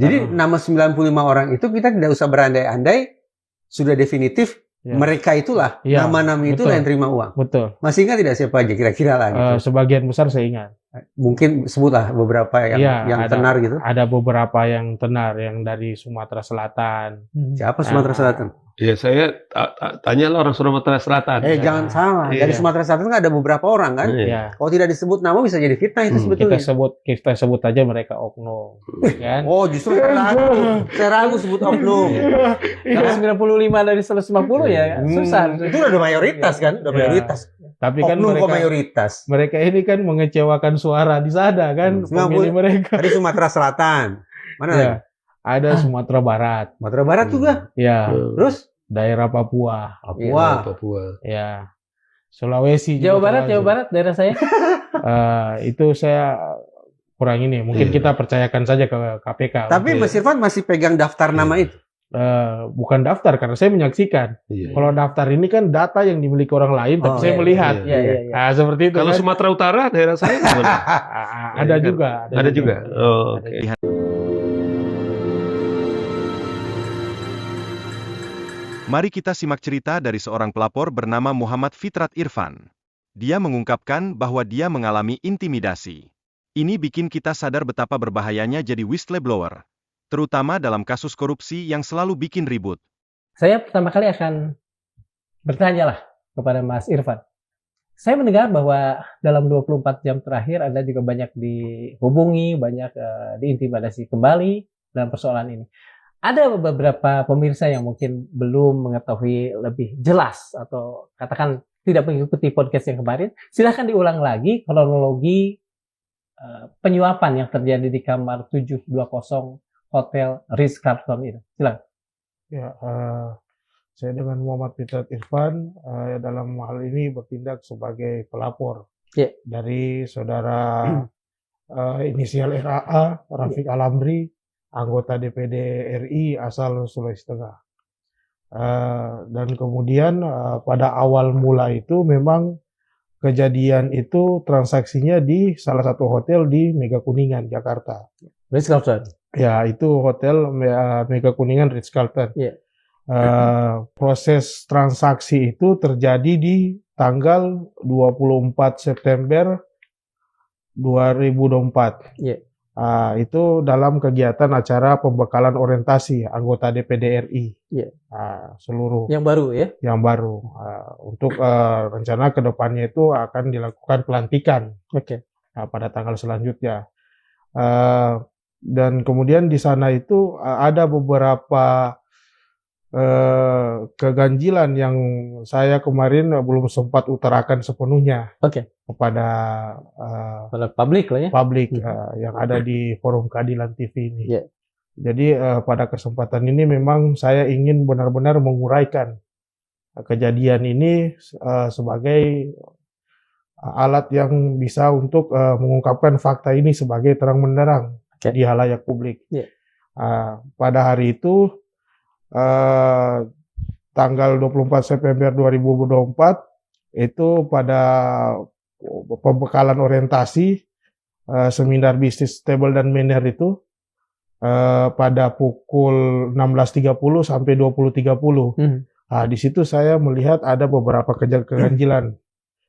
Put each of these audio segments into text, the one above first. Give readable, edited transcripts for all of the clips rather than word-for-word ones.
Jadi nama 95 orang itu kita tidak usah berandai-andai, sudah definitif mereka itulah, nama-nama itulah yang terima uang. Betul. Masih ingat tidak siapa aja kira-kira lah gitu? Sebagian besar saya ingat. Mungkin sebutlah beberapa yang tenar gitu. Ada beberapa yang tenar, yang dari Sumatera Selatan. Siapa Sumatera Selatan? Ya saya tanyalah orang Sumatera Selatan. Jangan salah. Dari Sumatera Selatan kan ada beberapa orang kan. Kalau tidak disebut nama bisa jadi fitnah itu sebetulnya. Kita sebut aja mereka oknum. Kan? Oh justru saya ragu sebut oknum. Kalau 95 dari 150 ya susah. Itu udah mayoritas kan, udah mayoritas. Tapi kan mayoritas. Mereka ini kan mengecewakan suara di sana kan, pemilih mereka. Dari Sumatera Selatan. Mana lagi? Ada Sumatera Barat. Sumatera Barat juga. Ya. Terus daerah Papua. Ya. Sulawesi. Jawa Barat daerah saya. Itu saya kurang ini. Mungkin kita percayakan saja ke KPK. Tapi Mas Irfan masih pegang daftar nama itu? Bukan daftar, karena saya menyaksikan. Kalau daftar ini kan data yang dimiliki orang lain, tapi saya melihat. Nah, seperti itu. Kalau kan? Sumatera Utara daerah saya ada juga. Ada juga. Oh, oke. Mari kita simak cerita dari seorang pelapor bernama Muhammad Fitrat Irfan. Dia mengungkapkan bahwa dia mengalami intimidasi. Ini bikin kita sadar betapa berbahayanya jadi whistleblower, terutama dalam kasus korupsi yang selalu bikin ribut. Saya pertama kali akan bertanya lah kepada Mas Irfan. Saya mendengar bahwa dalam 24 jam terakhir Anda juga banyak dihubungi, banyak diintimidasi kembali dalam persoalan ini. Ada beberapa pemirsa yang mungkin belum mengetahui lebih jelas atau katakan tidak mengikuti podcast yang kemarin. Silahkan diulang lagi kronologi penyuapan yang terjadi di kamar 720 Hotel Ritz-Carlton itu. Silakan. Ya, saya dengan Muhammad Fitrat Irfan dalam hal ini bertindak sebagai pelapor dari saudara inisial RAA, Rafiq Alamri, anggota DPD RI asal Sulawesi Tengah. Dan kemudian pada awal mula itu memang kejadian itu transaksinya di salah satu hotel di Mega Kuningan, Jakarta. Ritz-Carlton. Ya, itu hotel Mega Kuningan Ritz-Carlton. Proses transaksi itu terjadi di tanggal 24 September 2024. Itu dalam kegiatan acara pembekalan orientasi anggota DPD RI. Seluruh. Yang baru ya? Yang baru. Untuk rencana kedepannya itu akan dilakukan pelantikan. Pada tanggal selanjutnya. Dan kemudian di sana itu ada beberapa keganjilan yang saya kemarin belum sempat utarakan sepenuhnya kepada publik lah ya, yang ada di forum keadilan TV ini. Jadi pada kesempatan ini memang saya ingin benar-benar menguraikan kejadian ini sebagai alat yang bisa untuk mengungkapkan fakta ini sebagai terang benderang di halayak publik. Pada hari itu tanggal 24 September 2024 itu pada pembekalan orientasi seminar bisnis table dan manner itu pada pukul 16.30 sampai 20.30. Di situ saya melihat ada beberapa keganjilan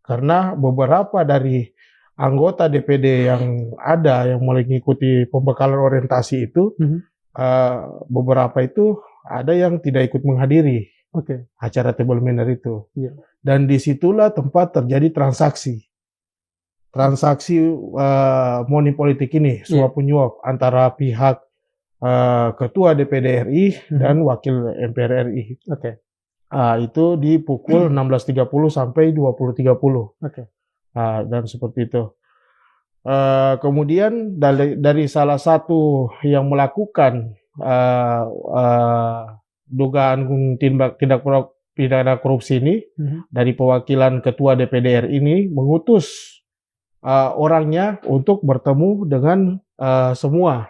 karena beberapa dari anggota DPD yang ada yang mengikuti pembekalan orientasi itu beberapa itu ada yang tidak ikut menghadiri acara table manner itu. Dan disitulah tempat terjadi transaksi money politik ini, suap menyuap antara pihak ketua DPD RI dan wakil MPR RI. Itu di pukul 16.30 sampai 20.30. Dan seperti itu. Kemudian dari salah satu yang melakukan dugaan tindak pidana korupsi ini dari perwakilan ketua DPD RI ini mengutus orangnya untuk bertemu dengan semua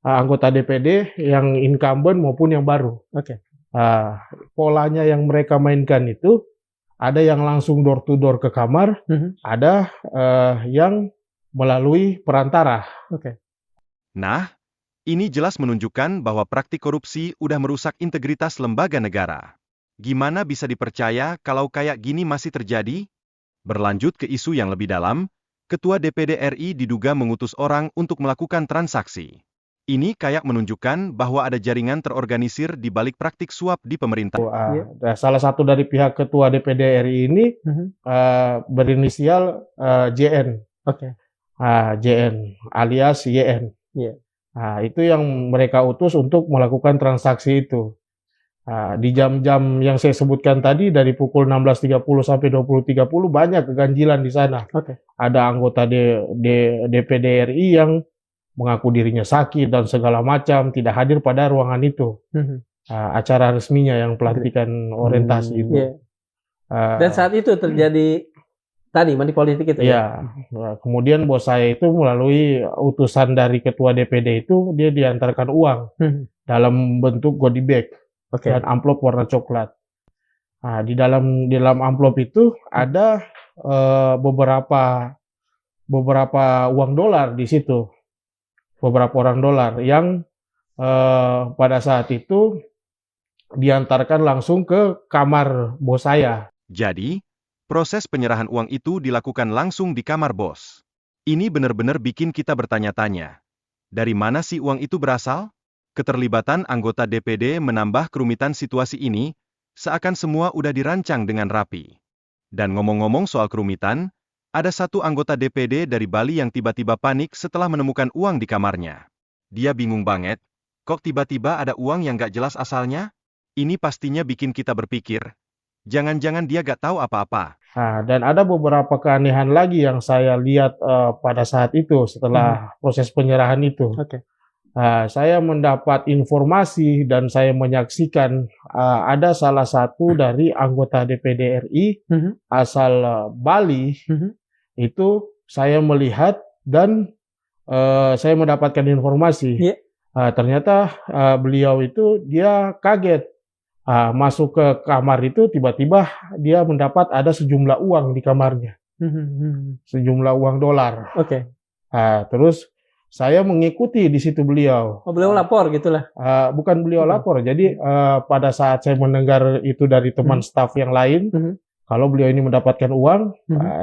anggota DPD yang incumbent maupun yang baru. Polanya yang mereka mainkan itu ada yang langsung door to door ke kamar, ada yang melalui perantara. Nah, Ini jelas menunjukkan bahwa praktik korupsi udah merusak integritas lembaga negara. Gimana bisa dipercaya kalau kayak gini masih terjadi? Berlanjut ke isu yang lebih dalam, Ketua DPD RI diduga mengutus orang untuk melakukan transaksi. Ini kayak menunjukkan bahwa ada jaringan terorganisir di balik praktik suap di pemerintah. Salah satu dari pihak Ketua DPD RI ini berinisial JN. JN alias YN. Itu yang mereka utus untuk melakukan transaksi itu. Di jam-jam yang saya sebutkan tadi dari pukul 16.30 sampai 20.30 banyak keganjilan di sana. Ada anggota DPD RI yang mengaku dirinya sakit dan segala macam, tidak hadir pada ruangan itu. Acara resminya yang pelantikan orientasi itu. Dan saat itu terjadi tadi money politik itu ya? Kemudian bos saya itu melalui utusan dari ketua DPD itu, dia diantarkan uang dalam bentuk goodie bag dan amplop warna coklat. Di dalam amplop itu ada beberapa uang dolar di situ. Beberapa orang dolar yang pada saat itu diantarkan langsung ke kamar bos saya. Jadi, proses penyerahan uang itu dilakukan langsung di kamar bos. Ini benar-benar bikin kita bertanya-tanya. Dari mana sih uang itu berasal? Keterlibatan anggota DPD menambah kerumitan situasi ini, seakan semua udah dirancang dengan rapi. Dan ngomong-ngomong soal kerumitan, ada satu anggota DPD dari Bali yang tiba-tiba panik setelah menemukan uang di kamarnya. Dia bingung banget, kok tiba-tiba ada uang yang gak jelas asalnya? Ini pastinya bikin kita berpikir, jangan-jangan dia gak tahu apa-apa. Dan ada beberapa keanehan lagi yang saya lihat pada saat itu setelah proses penyerahan itu. Saya mendapat informasi dan saya menyaksikan ada salah satu dari anggota DPD RI asal Bali. Itu saya melihat dan saya mendapatkan informasi. Ternyata beliau itu dia kaget. Masuk ke kamar itu tiba-tiba dia mendapat ada sejumlah uang di kamarnya. Sejumlah uang dolar. Terus saya mengikuti di situ beliau. Beliau lapor gitulah? Bukan beliau lapor. Jadi pada saat saya mendengar itu dari teman staf yang lain, kalau beliau ini mendapatkan uang,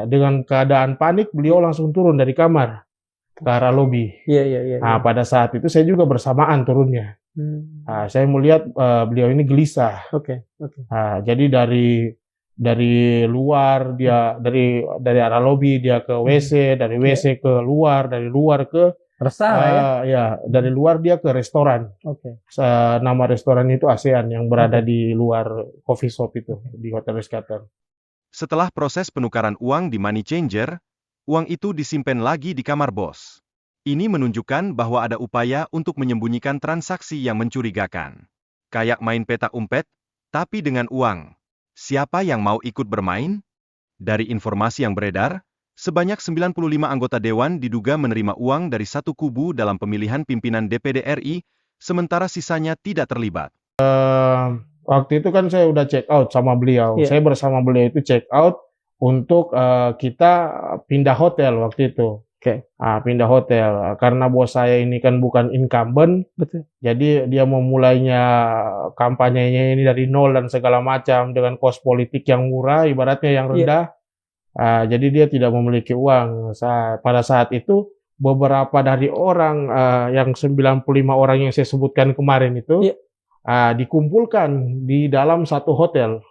dengan keadaan panik beliau langsung turun dari kamar ke arah lobi. Pada saat itu saya juga bersamaan turunnya. Saya melihat beliau ini gelisah. Jadi dari luar dia dari arah lobi dia ke WC, dari WC ke luar, dari luar ke resah dari luar dia ke restoran. Nama restoran itu ASEAN yang berada di luar coffee shop itu di Hotel Ritz-Carlton. Setelah proses penukaran uang di money changer, uang itu disimpan lagi di kamar bos. Ini menunjukkan bahwa ada upaya untuk menyembunyikan transaksi yang mencurigakan. Kayak main petak umpet, tapi dengan uang. Siapa yang mau ikut bermain? Dari informasi yang beredar, sebanyak 95 anggota dewan diduga menerima uang dari satu kubu dalam pemilihan pimpinan DPD RI, sementara sisanya tidak terlibat. Waktu itu kan saya udah check out sama beliau. Saya bersama beliau itu check out untuk kita pindah hotel waktu itu. Pindah hotel karena bos saya ini kan bukan incumbent, jadi dia memulainya kampanyenya ini dari nol dan segala macam dengan kos politik yang murah, ibaratnya yang rendah. Jadi dia tidak memiliki uang. Pada saat itu beberapa dari orang yang 95 orang yang saya sebutkan kemarin itu dikumpulkan di dalam satu hotel.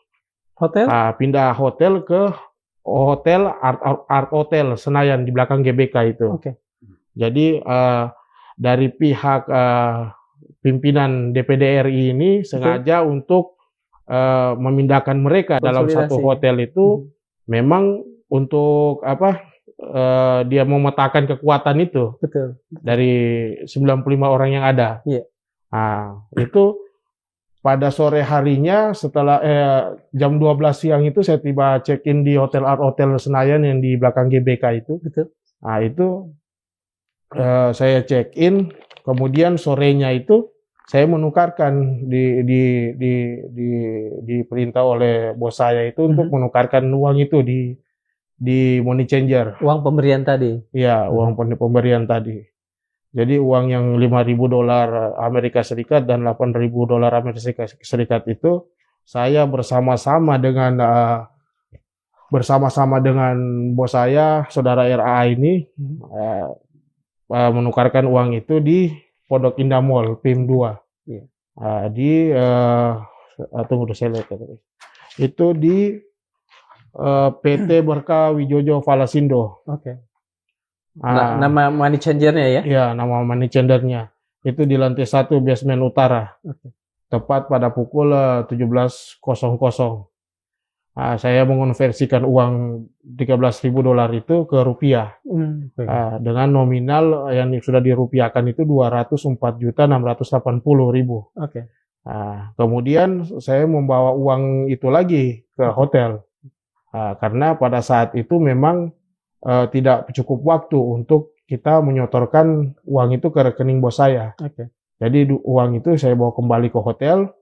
Pindah hotel ke Hotel Art Hotel Senayan di belakang GBK itu. Jadi dari pihak pimpinan DPD RI ini sengaja untuk memindahkan mereka dalam satu hotel itu memang untuk dia memetakan kekuatan itu dari 95 orang yang ada. Itu pada sore harinya setelah jam 12 siang itu saya tiba check-in di Hotel Art Hotel Senayan yang di belakang GBK itu. Itu saya check-in, kemudian sorenya itu saya menukarkan di perintah oleh bos saya itu untuk menukarkan uang itu di money changer. Uang pemberian tadi. Iya, uang pemberian tadi. Jadi uang yang $5.000 Amerika Serikat dan $8.000 Amerika Serikat itu saya bersama-sama dengan bos saya, saudara RA ini menukarkan uang itu di Pondok Indah Mall, PIM 2. Iya. Tunggu saya lihat itu di PT Berkah Wijojo Valasindo. Oke. Nama money changer-nya ya? Ya, nama money changer-nya. Itu di lantai 1 basement utara. Oke. Tepat pada pukul 17.00. Saya mengonversikan uang $13.000 itu ke rupiah. Dengan nominal yang sudah dirupiahkan itu 204.680.000. Oke. Kemudian saya membawa uang itu lagi ke hotel. Karena pada saat itu memang tidak cukup waktu untuk kita menyotorkan uang itu ke rekening bos saya. Oke. Jadi uang itu saya bawa kembali ke hotel.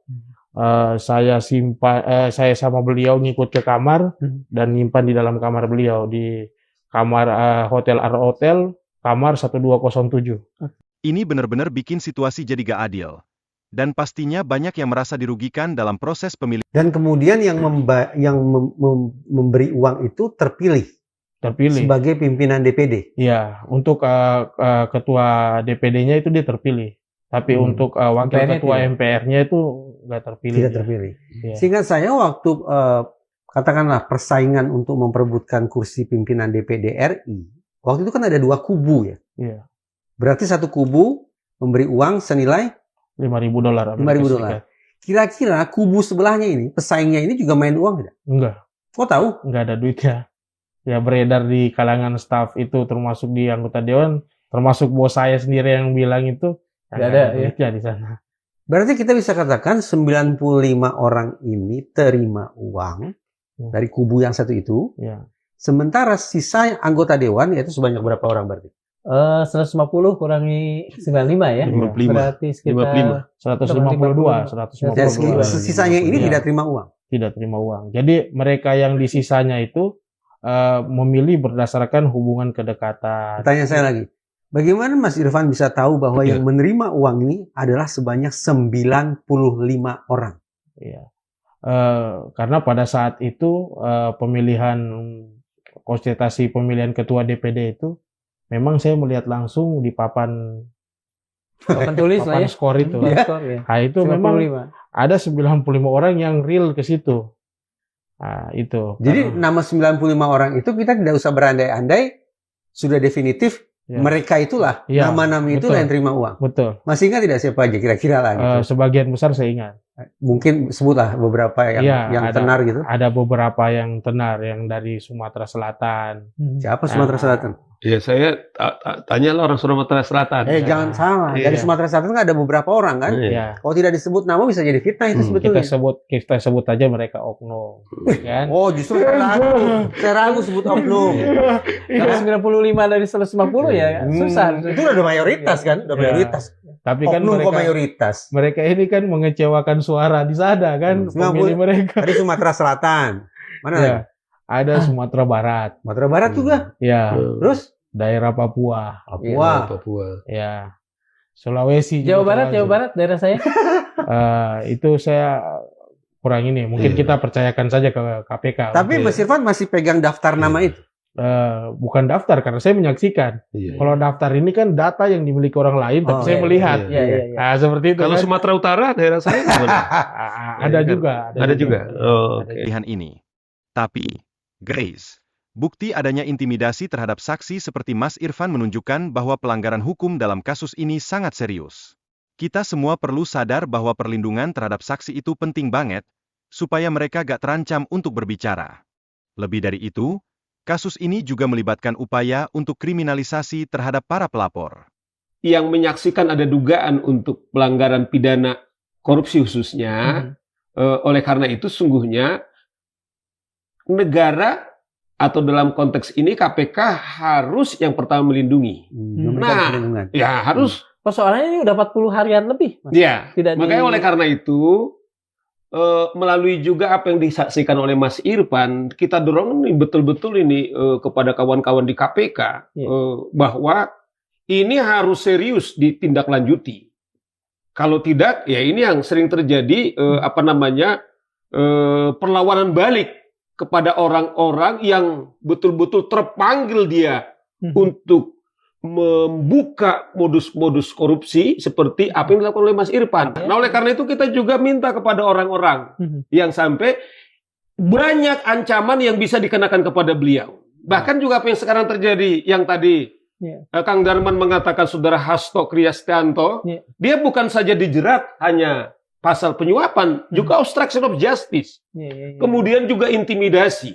Saya simpan, saya sama beliau ngikut ke kamar dan nyimpan di dalam kamar beliau di kamar hotel kamar 1207. Ini benar-benar bikin situasi jadi gak adil. Dan pastinya banyak yang merasa dirugikan dalam proses pemilihan. Dan kemudian yang memberi uang itu terpilih sebagai pimpinan DPD. Iya, untuk ketua DPD-nya itu dia terpilih. Tapi untuk wakil ketua MPR-nya itu nggak terpilih. Tidak terpilih. Ya. Seingat saya waktu katakanlah persaingan untuk memperebutkan kursi pimpinan DPD RI, waktu itu kan ada 2 kubu ya. Iya. Berarti satu kubu memberi uang senilai $5.000. $5.000. Kira-kira kubu sebelahnya ini, pesaingnya ini juga main uang tidak? Enggak. Kok tahu? Enggak ada duitnya. Ya beredar di kalangan staf itu, termasuk di anggota dewan, termasuk bos saya sendiri yang bilang itu nggak ada duitnya di sana. Berarti kita bisa katakan 95 orang ini terima uang dari kubu yang satu itu. Ya. Sementara sisa anggota dewan yaitu sebanyak berapa orang berarti? 150 kurangi 95 ya. 55. Berarti sekitar 152. Sisanya ini tidak terima uang. Tidak terima uang. Jadi mereka yang di sisanya itu memilih berdasarkan hubungan kedekatan. Pertanyaan saya lagi. Bagaimana Mas Irfan bisa tahu bahwa yang menerima uang ini adalah sebanyak 95 orang? Iya. Karena pada saat itu pemilihan konsultasi pemilihan ketua DPD itu memang saya melihat langsung di papan tulis lah ya. Skor itu. Ya. Nah, itu 95. memang ada 95 orang yang real ke situ. Nah, itu. Jadi nama 95 orang itu kita tidak usah berandai-andai, sudah definitif. Ya. Mereka itulah, nama-nama itulah yang terima uang. Betul. Masih ingat tidak siapa aja kira-kira lah gitu? Sebagian besar saya ingat. Mungkin sebutlah beberapa yang tenar gitu. Ada beberapa yang tenar, yang dari Sumatera Selatan. Siapa Sumatera Selatan? Ya saya tanya orang Sumatera Selatan. Jangan salah. Dari Sumatera Selatan kan ada beberapa orang kan? Kalau tidak disebut nama bisa jadi fitnah itu sebetulnya. Kita sebut aja mereka oknum. Kan? Oh justru saya ragu sebut oknum. Kalau 95 dari 150 ya susah. Itu udah mayoritas kan? Udah mayoritas. Tapi kan mayoritas. Mereka ini kan mengecewakan suara di sana kan, pemilih mereka. Dari Sumatera Selatan. Mana lagi? Ada Sumatera Barat. Sumatera Barat juga. Ya. Terus daerah Papua. Ya. Sulawesi. Jawa Barat daerah saya. Itu saya kurang ini. Mungkin kita percayakan saja ke KPK. Tapi Mas Irfan masih pegang daftar nama itu? Bukan daftar karena saya menyaksikan. Kalau daftar ini kan data yang dimiliki orang lain, tapi saya melihat. Nah, seperti itu. Kalau kan? Sumatera Utara daerah saya ada juga. Ada juga. Pilihan ini. Tapi, Grace, bukti adanya intimidasi terhadap saksi seperti Mas Irfan menunjukkan bahwa pelanggaran hukum dalam kasus ini sangat serius. Kita semua perlu sadar bahwa perlindungan terhadap saksi itu penting banget, supaya mereka gak terancam untuk berbicara. Lebih dari itu, kasus ini juga melibatkan upaya untuk kriminalisasi terhadap para pelapor. Yang menyaksikan ada dugaan untuk pelanggaran pidana korupsi khususnya, oleh karena itu sungguhnya negara atau dalam konteks ini KPK harus yang pertama melindungi. Ya harus. Persoalannya ini udah 40 harian lebih. Mas. Ya, makanya oleh karena itu melalui juga apa yang disaksikan oleh Mas Irfan, kita dorong ini betul-betul ini kepada kawan-kawan di KPK bahwa ini harus serius ditindaklanjuti. Kalau tidak, ya ini yang sering terjadi perlawanan balik kepada orang-orang yang betul-betul terpanggil dia untuk membuka modus-modus korupsi seperti apa yang dilakukan oleh Mas Irfan. Nah, oleh karena itu kita juga minta kepada orang-orang yang sampai banyak ancaman yang bisa dikenakan kepada beliau. Bahkan juga apa yang sekarang terjadi, yang tadi Kang Darman mengatakan saudara Hasto Kristianto, dia bukan saja dijerat hanya pasal penyuapan, juga obstruction of justice. Kemudian juga intimidasi.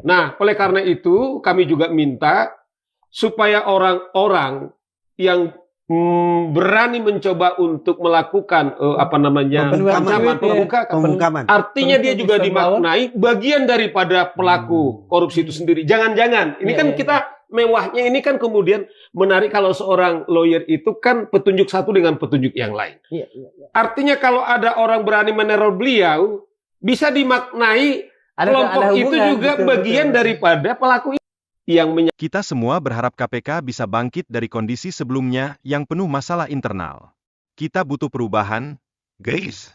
Nah, oleh karena itu kami juga minta supaya orang-orang yang berani mencoba untuk melakukan pembungkaman. Artinya dia juga dimaknai bagian daripada pelaku korupsi itu sendiri. Jangan-jangan, ini kan kita mewahnya ini kan kemudian menarik kalau seorang lawyer itu kan petunjuk satu dengan petunjuk yang lain. Artinya kalau ada orang berani meneror beliau, bisa dimaknai kelompok itu juga bagian daripada pelaku yang Kita semua berharap KPK bisa bangkit dari kondisi sebelumnya yang penuh masalah internal. Kita butuh perubahan, guys.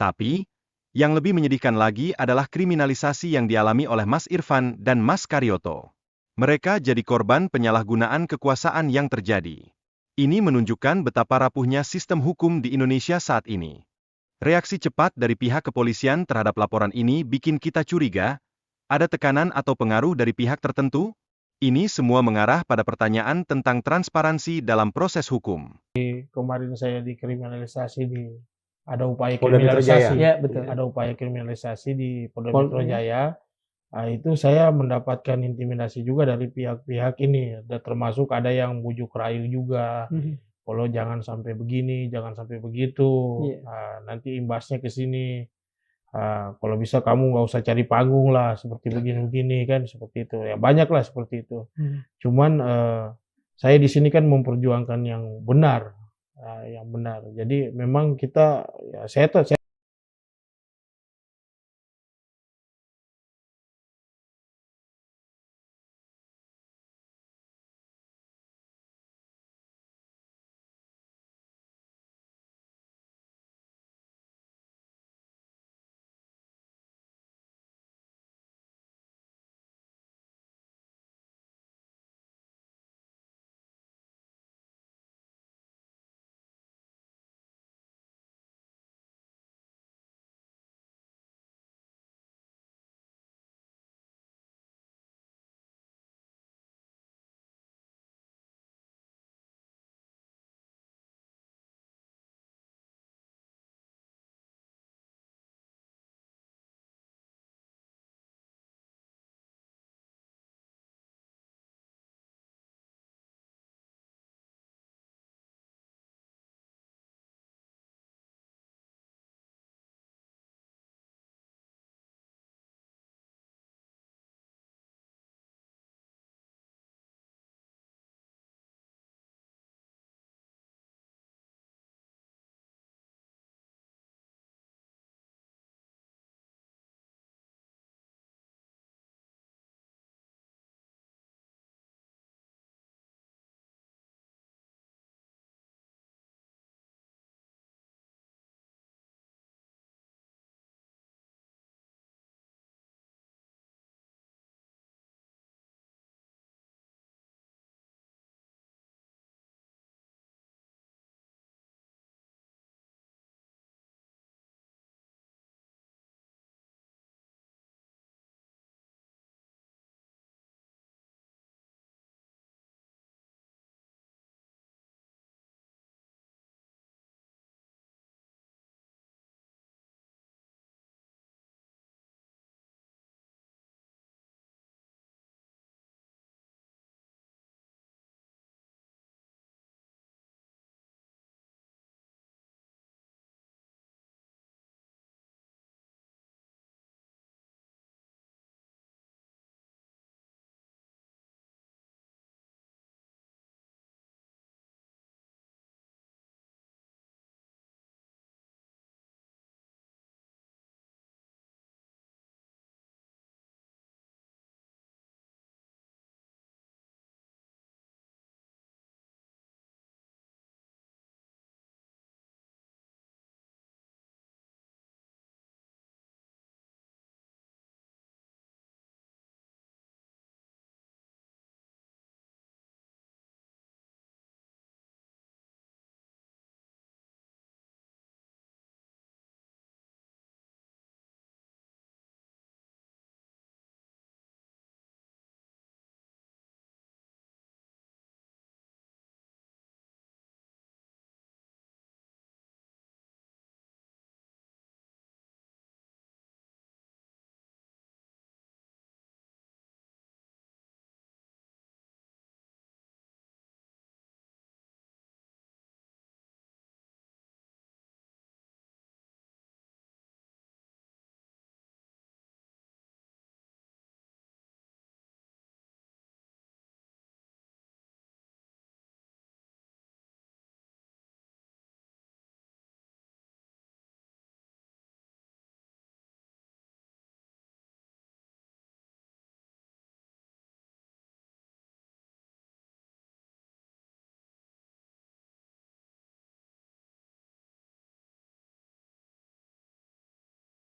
Tapi, yang lebih menyedihkan lagi adalah kriminalisasi yang dialami oleh Mas Irfan dan Mas Karyoto. Mereka jadi korban penyalahgunaan kekuasaan yang terjadi. Ini menunjukkan betapa rapuhnya sistem hukum di Indonesia saat ini. Reaksi cepat dari pihak kepolisian terhadap laporan ini bikin kita curiga, ada tekanan atau pengaruh dari pihak tertentu? Ini semua mengarah pada pertanyaan tentang transparansi dalam proses hukum. Kemarin saya dikriminalisasi ada upaya kriminalisasi. Ya, betul. Ada upaya kriminalisasi di Polda Metro Jaya. Nah, itu saya mendapatkan intimidasi juga dari pihak-pihak ini. Termasuk ada yang bujuk rayu juga. Kalau jangan sampai begini, jangan sampai begitu. Nah, nanti imbasnya ke sini. Kalau bisa kamu nggak usah cari panggung lah, seperti begini-begini kan, seperti itu. Ya banyak lah seperti itu. Cuman saya di sini kan memperjuangkan yang benar, Jadi memang kita, ya saya